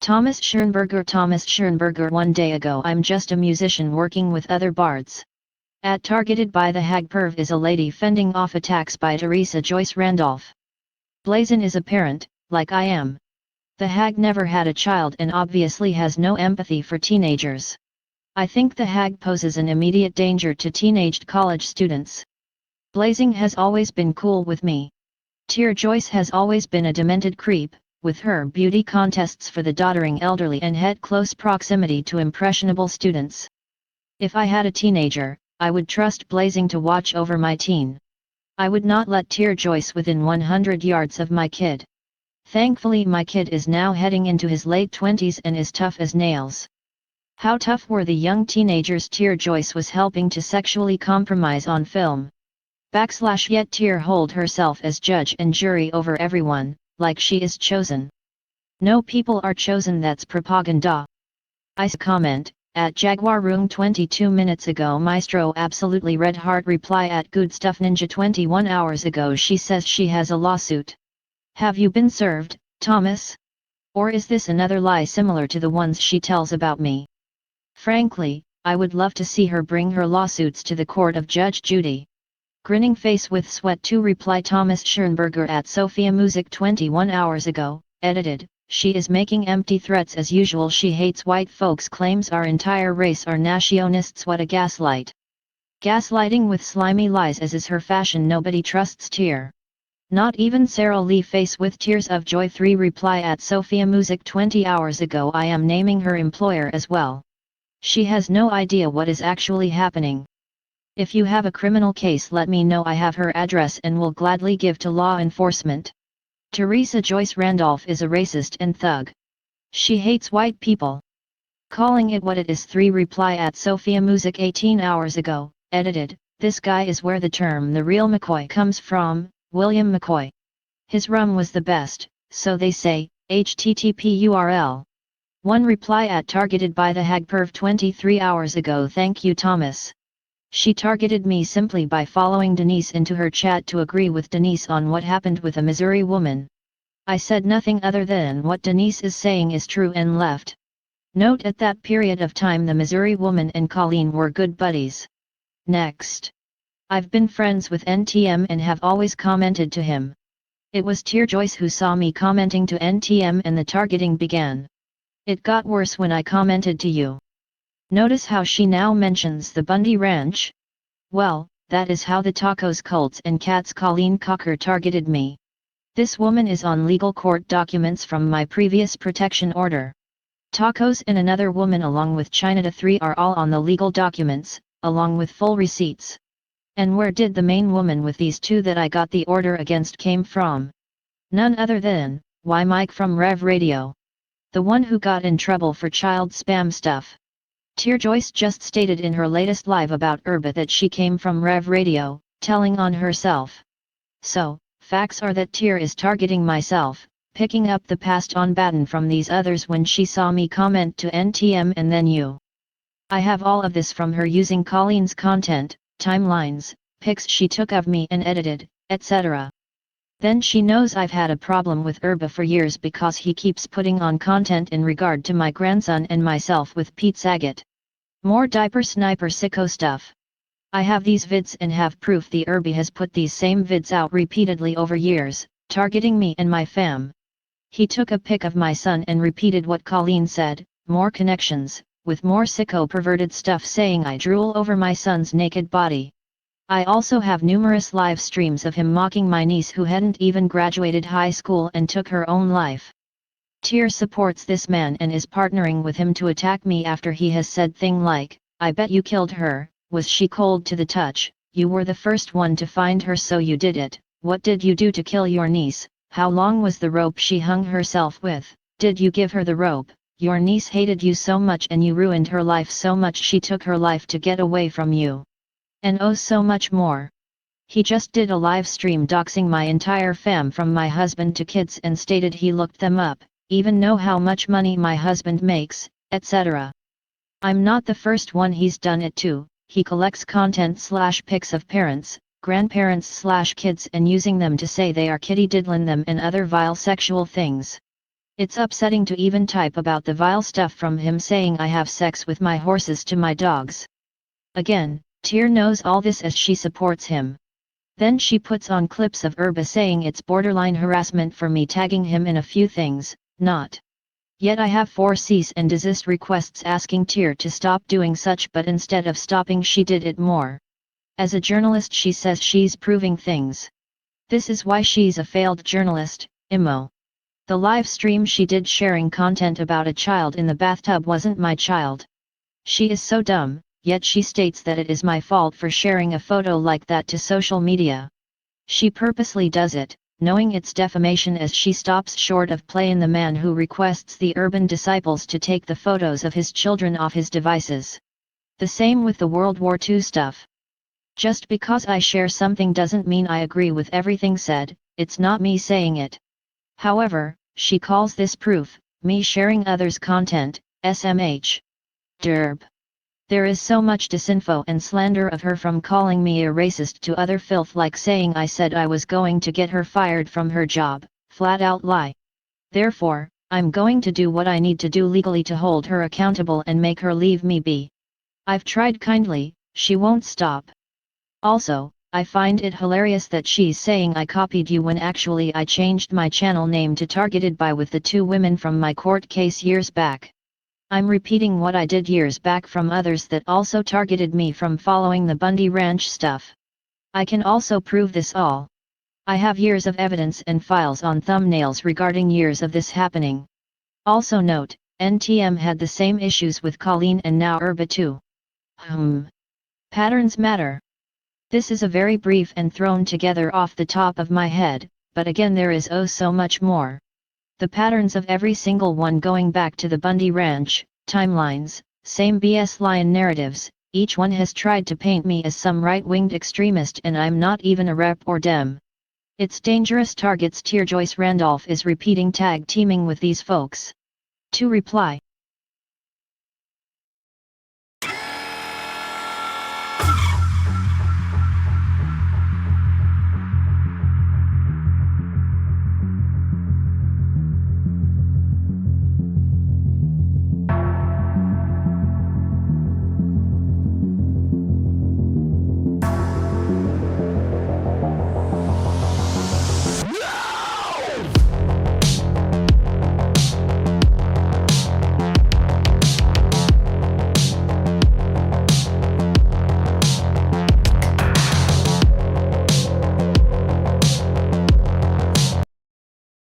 Thomas Schoenberger. One day ago, I'm just a musician working with other bards. Targeted by the hag perv is a lady fending off attacks by Teresa Joyce Randolph. Blazin is a parent, like I am. The hag never had a child and obviously has no empathy for teenagers. I think the hag poses an immediate danger to teenaged college students. Blazin has always been cool with me. Joyce has always been a demented creep, with her beauty contests for the doddering elderly and had close proximity to impressionable students. If I had a teenager, I would trust Blazin to watch over my teen. I would not let Joyce within 100 yards of my kid. Thankfully my kid is now heading into his late 20s and is tough as nails. How tough were the young teenagers Joyce was helping to sexually compromise on film. Yet hold herself as judge and jury over everyone, like she is chosen. No, people are chosen, that's propaganda. I comment, at Jaguar Room 22 minutes ago. Maestro absolutely red heart reply at Good Stuff Ninja 21 hours ago. She says she has a lawsuit. Have you been served, Thomas? Or is this another lie similar to the ones she tells about me? Frankly, I would love to see her bring her lawsuits to the court of Judge Judy. Grinning face with sweat to reply Thomas Schoenberger at Sophia Music 21 hours ago, edited, she is making empty threats as usual. She hates white folks, claims our entire race are nationalists. What a gaslight. Gaslighting with slimy lies as is her fashion. Nobody trusts Tyr. Not even Sarah Lee. Face with tears of joy. 3 reply at Sophia Music 20 hours ago. I am naming her employer as well. She has no idea what is actually happening. If you have a criminal case, let me know. I have her address and will gladly give to law enforcement. Teresa Joyce Randolph is a racist and thug. She hates white people. Calling it what it is. 3 reply at Sophia Music 18 hours ago, edited, this guy is where the term the real McCoy comes from, William McCoy. His rum was the best, so they say, http URL. 1 reply at targeted by the hag perv 23 hours ago. Thank you, Thomas. She targeted me simply by following Denise into her chat to agree with Denise on what happened with a Missouri woman. I said nothing other than what Denise is saying is true and left. Note, at that period of time the Missouri woman and Colleen were good buddies. Next. I've been friends with NTM and have always commented to him. It was Joyce who saw me commenting to NTM and the targeting began. It got worse when I commented to you. Notice how she now mentions the Bundy Ranch? Well, that is how the tacos cults and cats Colleen Cocker targeted me. This woman is on legal court documents from my previous protection order. Tacos and another woman along with China 3 are all on the legal documents, along with full receipts. And where did the main woman with these 2 that I got the order against came from? None other than, Mike from Rev Radio. The one who got in trouble for child spam stuff. Joyce just stated in her latest live about Erba that she came from Rev Radio, telling on herself. So, facts are that Tyr is targeting myself, picking up the passed on baton from these others when she saw me comment to NTM and then you. I have all of this from her using Colleen's content, timelines, pics she took of me and edited, etc. Then she knows I've had a problem with Erba for years because he keeps putting on content in regard to my grandson and myself with Pete Saget. More diaper sniper sicko stuff. I have these vids and have proof the Irby has put these same vids out repeatedly over years, targeting me and my fam. He took a pic of my son and repeated what Colleen said, more connections, with more sicko perverted stuff saying I drool over my son's naked body. I also have numerous live streams of him mocking my niece who hadn't even graduated high school and took her own life. Tyr supports this man and is partnering with him to attack me after he has said thing like, I bet you killed her, was she cold to the touch, you were the first one to find her so you did it, what did you do to kill your niece, how long was the rope she hung herself with, did you give her the rope, your niece hated you so much and you ruined her life so much she took her life to get away from you. And oh so much more. He just did a live stream doxing my entire fam from my husband to kids and stated he looked them up, even know how much money my husband makes, etc. I'm not the first one he's done it to. He collects content/pics of parents, grandparents/kids and using them to say they are kitty diddling them and other vile sexual things. It's upsetting to even type about the vile stuff from him saying I have sex with my horses to my dogs. Again, Tyr knows all this as she supports him. Then she puts on clips of Erba saying it's borderline harassment for me tagging him in a few things, not. Yet I have 4 cease and desist requests asking Tyr to stop doing such, but instead of stopping she did it more. As a journalist she says she's proving things. This is why she's a failed journalist, Imo. The live stream she did sharing content about a child in the bathtub wasn't my child. She is so dumb, yet she states that it is my fault for sharing a photo like that to social media. She purposely does it, knowing it's defamation, as she stops short of playing the man who requests the urban disciples to take the photos of his children off his devices. The same with the World War II stuff. Just because I share something doesn't mean I agree with everything said, it's not me saying it. However, she calls this proof, me sharing others' content, SMH. Derb. There is so much disinfo and slander of her, from calling me a racist to other filth like saying I said I was going to get her fired from her job, flat out lie. Therefore, I'm going to do what I need to do legally to hold her accountable and make her leave me be. I've tried kindly, she won't stop. Also, I find it hilarious that she's saying I copied you when actually I changed my channel name to Targeted By with the 2 women from my court case years back. I'm repeating what I did years back from others that also targeted me from following the Bundy Ranch stuff. I can also prove this all. I have years of evidence and files on thumbnails regarding years of this happening. Also note, NTM had the same issues with Colleen and now Erba too. Patterns matter. This is a very brief and thrown together off the top of my head, but again there is oh so much more. The patterns of every single one going back to the Bundy Ranch, timelines, same BS lion narratives, each one has tried to paint me as some right-winged extremist and I'm not even a rep or dem. It's dangerous targets. Tyr Joyce Randolph is repeating tag teaming with these folks. To reply.